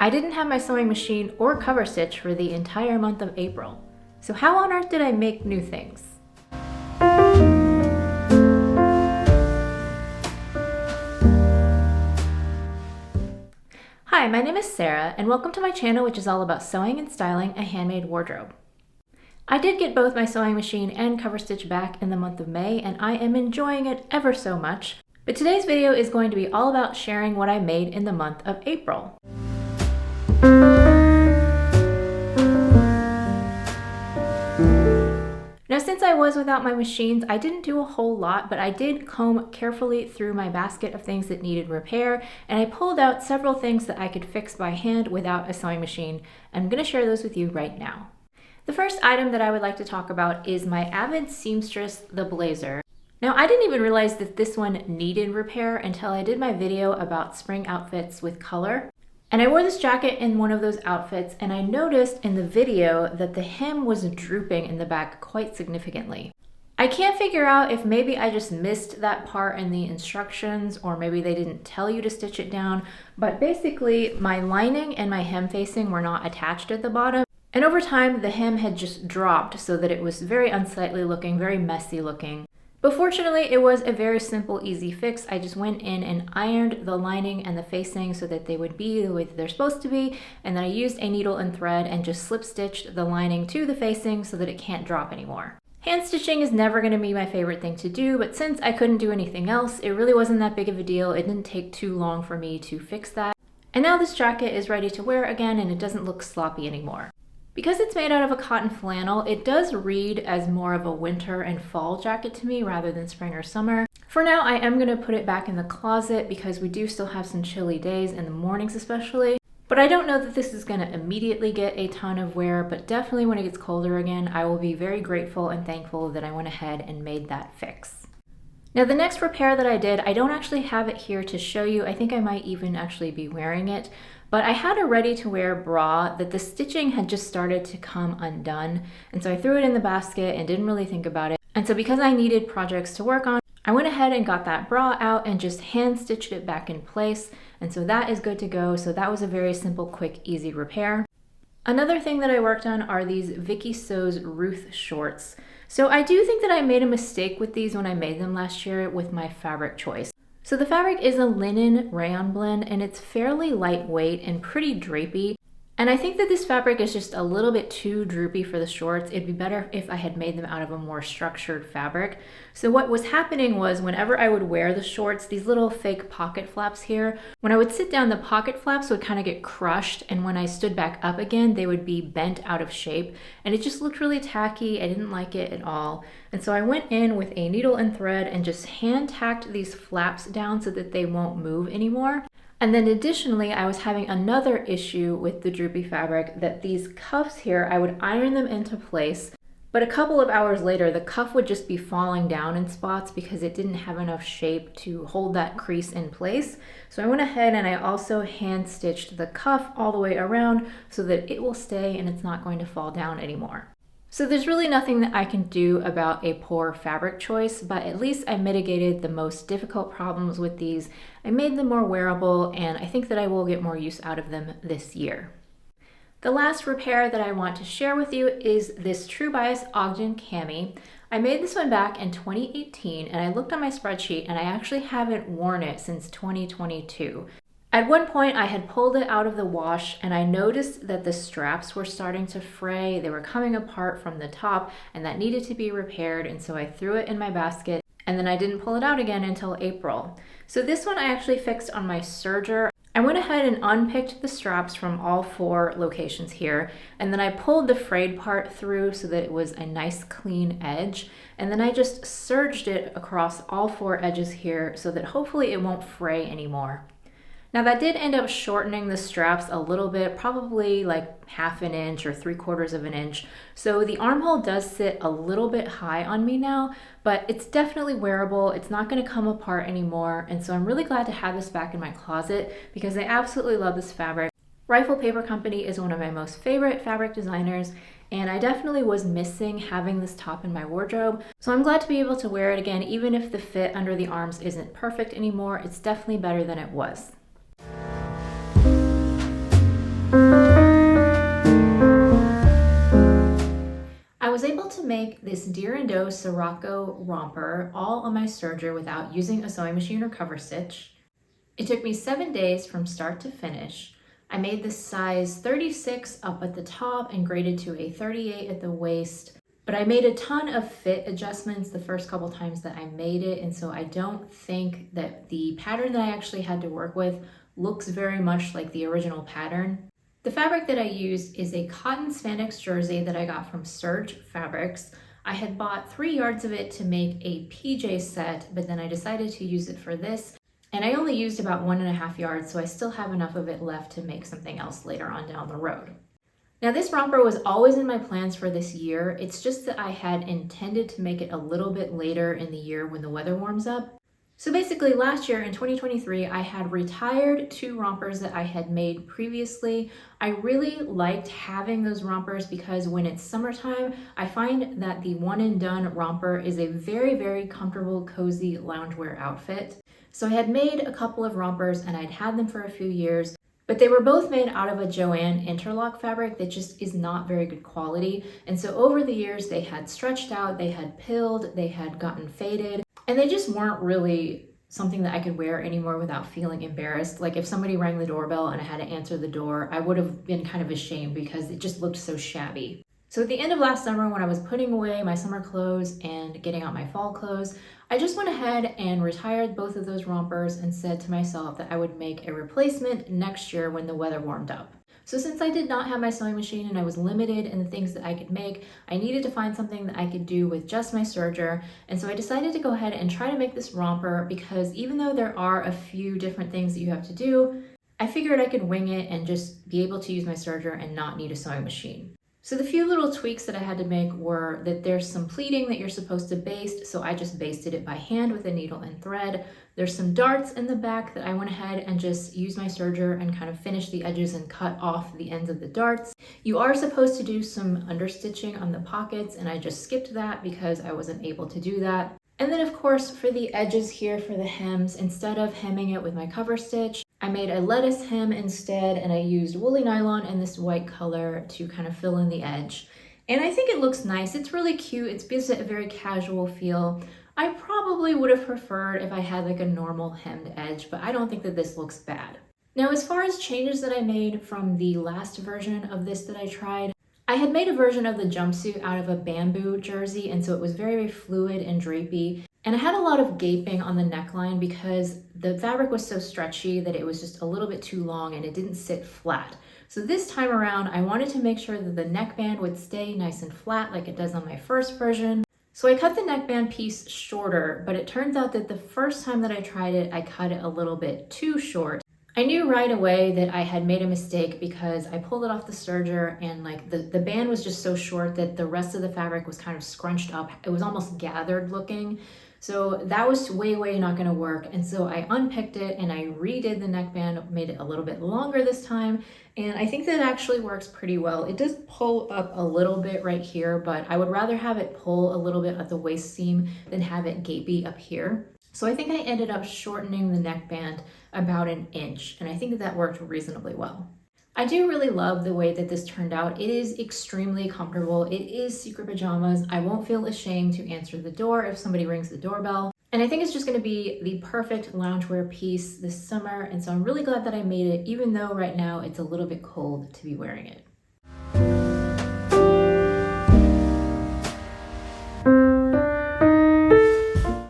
I didn't have my sewing machine or cover stitch for the entire month of April. So how on earth did I make new things? Hi, my name is Sarah, and welcome to my channel, which is all about sewing and styling a handmade wardrobe. I did get both my sewing machine and cover stitch back in the month of May, and I am enjoying it ever so much. But today's video is going to be all about sharing what I made in the month of April. Now, since I was without my machines, I didn't do a whole lot, but I did comb carefully through my basket of things that needed repair, and I pulled out several things that I could fix by hand without a sewing machine. I'm going to share those with you right now. The first item that I would like to talk about is my Avid Seamstress, the Blazer. Now, I didn't even realize that this one needed repair until I did my video about spring outfits with color. And I wore this jacket in one of those outfits, and I noticed in the video that the hem was drooping in the back quite significantly. I can't figure out if maybe I just missed that part in the instructions, or maybe they didn't tell you to stitch it down, but basically my lining and my hem facing were not attached at the bottom. And over time, the hem had just dropped so that it was very unsightly looking, very messy looking. But fortunately, it was a very simple, easy fix. I just went in and ironed the lining and the facing so that they would be the way that they're supposed to be. And then I used a needle and thread and just slip stitched the lining to the facing so that it can't drop anymore. Hand stitching is never going to be my favorite thing to do, but since I couldn't do anything else, it really wasn't that big of a deal. It didn't take too long for me to fix that. And now this jacket is ready to wear again, and it doesn't look sloppy anymore. Because it's made out of a cotton flannel, it does read as more of a winter and fall jacket to me rather than spring or summer. For now, I am going to put it back in the closet because we do still have some chilly days in the mornings especially. But I don't know that this is going to immediately get a ton of wear, but definitely when it gets colder again, I will be very grateful and thankful that I went ahead and made that fix. Now, the next repair that I did, I don't actually have it here to show you. I think I might even actually be wearing it. But I had a ready-to-wear bra that the stitching had just started to come undone. And so I threw it in the basket and didn't really think about it. And so because I needed projects to work on, I went ahead and got that bra out and just hand stitched it back in place. And so that is good to go. So that was a very simple, quick, easy repair. Another thing that I worked on are these Vicky Sews Ruth shorts. So I do think that I made a mistake with these when I made them last year with my fabric choice. So the fabric is a linen rayon blend, and it's fairly lightweight and pretty drapey. And I think that this fabric is just a little bit too droopy for the shorts. It'd be better if I had made them out of a more structured fabric. So what was happening was whenever I would wear the shorts, these little fake pocket flaps here, when I would sit down, the pocket flaps would kind of get crushed. And when I stood back up again, they would be bent out of shape. And it just looked really tacky. I didn't like it at all. And so I went in with a needle and thread and just hand tacked these flaps down so that they won't move anymore. And then additionally, I was having another issue with the droopy fabric that these cuffs here, I would iron them into place, but a couple of hours later, the cuff would just be falling down in spots because it didn't have enough shape to hold that crease in place. So I went ahead and I also hand stitched the cuff all the way around so that it will stay and it's not going to fall down anymore. So there's really nothing that I can do about a poor fabric choice, but at least I mitigated the most difficult problems with these. I made them more wearable, and I think that I will get more use out of them this year. The last repair that I want to share with you is this True Bias Ogden cami. I made this one back in 2018, and I looked on my spreadsheet, and I actually haven't worn it since 2022. At one point, I had pulled it out of the wash and I noticed that the straps were starting to fray. They were coming apart from the top and that needed to be repaired. And so I threw it in my basket and then I didn't pull it out again until April. So this one I actually fixed on my serger. I went ahead and unpicked the straps from all 4 locations here. And then I pulled the frayed part through so that it was a nice clean edge. And then I just serged it across all 4 edges here so that hopefully it won't fray anymore. Now that did end up shortening the straps a little bit, probably like 1/2 inch or 3/4 of an inch. So the armhole does sit a little bit high on me now, but it's definitely wearable. It's not going to come apart anymore. And so I'm really glad to have this back in my closet because I absolutely love this fabric. Rifle Paper Company is one of my most favorite fabric designers, and I definitely was missing having this top in my wardrobe. So I'm glad to be able to wear it again, even if the fit under the arms isn't perfect anymore. It's definitely better than it was. able to make this deer and doe Sirocco romper all on my serger without using a sewing machine or cover stitch. It took me 7 days from start to finish. I made the size 36 up at the top and graded to a 38 at the waist. But I made a ton of fit adjustments the first couple times that I made it, and so I don't think that the pattern that I actually had to work with looks very much like the original pattern. The fabric that I used is a cotton spandex jersey that I got from Serge Fabrics. I had bought 3 yards of it to make a PJ set, but then I decided to use it for this, and I only used about 1.5 yards, so I still have enough of it left to make something else later on down the road. Now this romper was always in my plans for this year. It's just that I had intended to make it a little bit later in the year when the weather warms up. So basically last year in 2023, I had retired 2 rompers that I had made previously. I really liked having those rompers because when it's summertime, I find that the one and done romper is a very, very comfortable, cozy loungewear outfit. So I had made a couple of rompers and I'd had them for a few years, but they were both made out of a Joann interlock fabric that just is not very good quality. And so over the years, they had stretched out, they had pilled, they had gotten faded, and they just weren't really something that I could wear anymore without feeling embarrassed. Like if somebody rang the doorbell and I had to answer the door, I would have been kind of ashamed because it just looked so shabby. So at the end of last summer, when I was putting away my summer clothes and getting out my fall clothes, I just went ahead and retired both of those rompers and said to myself that I would make a replacement next year when the weather warmed up. So since I did not have my sewing machine and I was limited in the things that I could make, I needed to find something that I could do with just my serger. And so I decided to go ahead and try to make this romper because even though there are a few different things that you have to do, I figured I could wing it and just be able to use my serger and not need a sewing machine. So the few little tweaks that I had to make were that there's some pleating that you're supposed to baste, so I just basted it by hand with a needle and thread. There's some darts in the back that I went ahead and just used my serger and kind of finished the edges and cut off the ends of the darts. You are supposed to do some understitching on the pockets, and I just skipped that because I wasn't able to do that. And then of course for the edges here for the hems, instead of hemming it with my cover stitch, I made a lettuce hem instead, and I used woolly nylon in this white color to kind of fill in the edge. And I think it looks nice. It's really cute. It gives it a very casual feel. I probably would have preferred if I had like a normal hemmed edge, but I don't think that this looks bad. Now, as far as changes that I made from the last version of this that I tried, I had made a version of the jumpsuit out of a bamboo jersey, and so it was very, very fluid and drapey. And I had a lot of gaping on the neckline because the fabric was so stretchy that it was just a little bit too long and it didn't sit flat. So this time around, I wanted to make sure that the neckband would stay nice and flat like it does on my first version. So I cut the neckband piece shorter, but it turns out that the first time that I tried it, I cut it a little bit too short. I knew right away that I had made a mistake because I pulled it off the serger and like the band was just so short that the rest of the fabric was kind of scrunched up. It was almost gathered looking. So that was way not gonna work. And so I unpicked it and I redid the neckband, made it a little bit longer this time. And I think that actually works pretty well. It does pull up a little bit right here, but I would rather have it pull a little bit at the waist seam than have it gapey up here. So I think I ended up shortening the neckband about 1 inch, and I think that worked reasonably well. I do really love the way that this turned out. It is extremely comfortable. It is secret pajamas. I won't feel ashamed to answer the door if somebody rings the doorbell. And I think it's just gonna be the perfect loungewear piece this summer. And so I'm really glad that I made it, even though right now it's a little bit cold to be wearing it.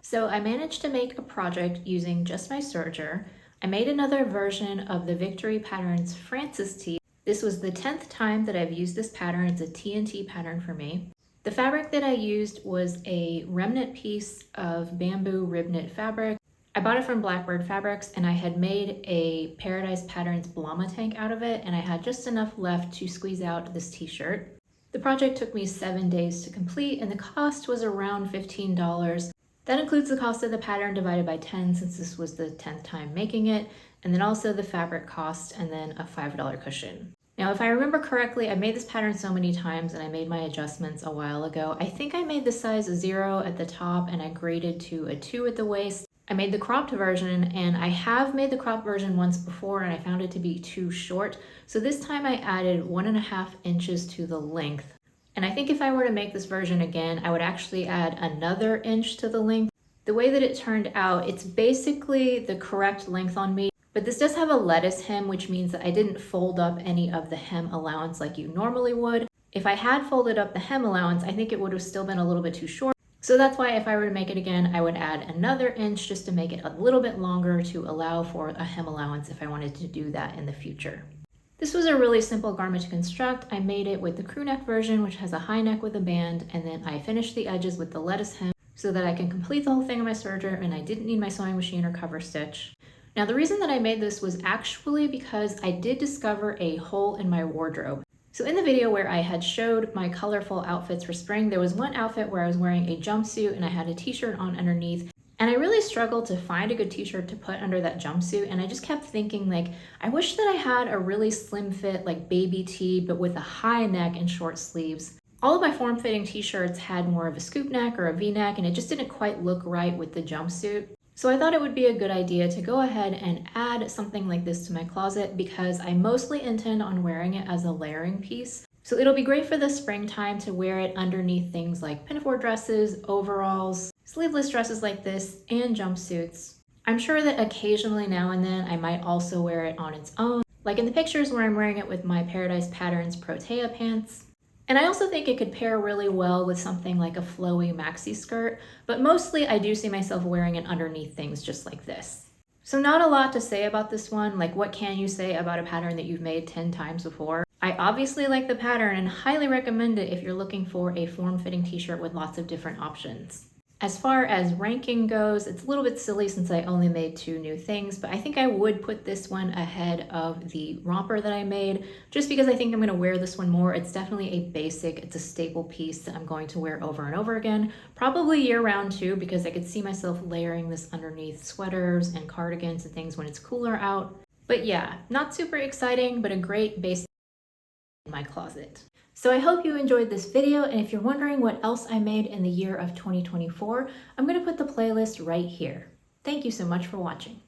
So I managed to make a project using just my serger. I made another version of the Victory Patterns Francis tee. This was the 10th time that I've used this pattern. It's a TNT pattern for me. The fabric that I used was a remnant piece of bamboo rib knit fabric. I bought it from Blackbird Fabrics and I had made a Paradise Patterns Blama tank out of it, and I had just enough left to squeeze out this t-shirt. The project took me 7 days to complete and the cost was around $15. That includes the cost of the pattern divided by 10 since this was the 10th time making it, and then also the fabric cost and then a $5 cushion. Now, if I remember correctly, I made this pattern so many times and I made my adjustments a while ago. I think I made the size 0 at the top and I graded to a 2 at the waist. I made the cropped version, and I have made the cropped version once before and I found it to be too short. So this time I added 1.5 inches to the length. And I think if I were to make this version again, I would actually add another inch to the length. The way that it turned out, it's basically the correct length on me, but this does have a lettuce hem, which means that I didn't fold up any of the hem allowance like you normally would. If I had folded up the hem allowance, I think it would have still been a little bit too short. So that's why if I were to make it again, I would add another inch just to make it a little bit longer to allow for a hem allowance if I wanted to do that in the future. This was a really simple garment to construct. I made it with the crew neck version, which has a high neck with a band, and then I finished the edges with the lettuce hem so that I can complete the whole thing on my serger and I didn't need my sewing machine or cover stitch. Now the reason that I made this was actually because I did discover a hole in my wardrobe. So in the video where I had showed my colorful outfits for spring, there was one outfit where I was wearing a jumpsuit and I had a t-shirt on underneath. And I really struggled to find a good t-shirt to put under that jumpsuit. And I just kept thinking, like, I wish that I had a really slim fit, like baby tee, but with a high neck and short sleeves. All of my form-fitting t-shirts had more of a scoop neck or a v-neck, and it just didn't quite look right with the jumpsuit. So I thought it would be a good idea to go ahead and add something like this to my closet because I mostly intend on wearing it as a layering piece. So it'll be great for the springtime to wear it underneath things like pinafore dresses, overalls, sleeveless dresses like this, and jumpsuits. I'm sure that occasionally now and then I might also wear it on its own, like in the pictures where I'm wearing it with my Paradise Patterns Protea pants. And I also think it could pair really well with something like a flowy maxi skirt, but mostly I do see myself wearing it underneath things just like this. So not a lot to say about this one, like what can you say about a pattern that you've made 10 times before? I obviously like the pattern and highly recommend it if you're looking for a form-fitting t-shirt with lots of different options. As far as ranking goes, it's a little bit silly since I only made 2 new things, but I think I would put this one ahead of the romper that I made, just because I think I'm going to wear this one more. It's definitely a basic, it's a staple piece that I'm going to wear over and over again, probably year-round too, because I could see myself layering this underneath sweaters and cardigans and things when it's cooler out. But yeah, not super exciting, but a great basic in my closet. So I hope you enjoyed this video, and if you're wondering what else I made in the year of 2024, I'm going to put the playlist right here. Thank you so much for watching.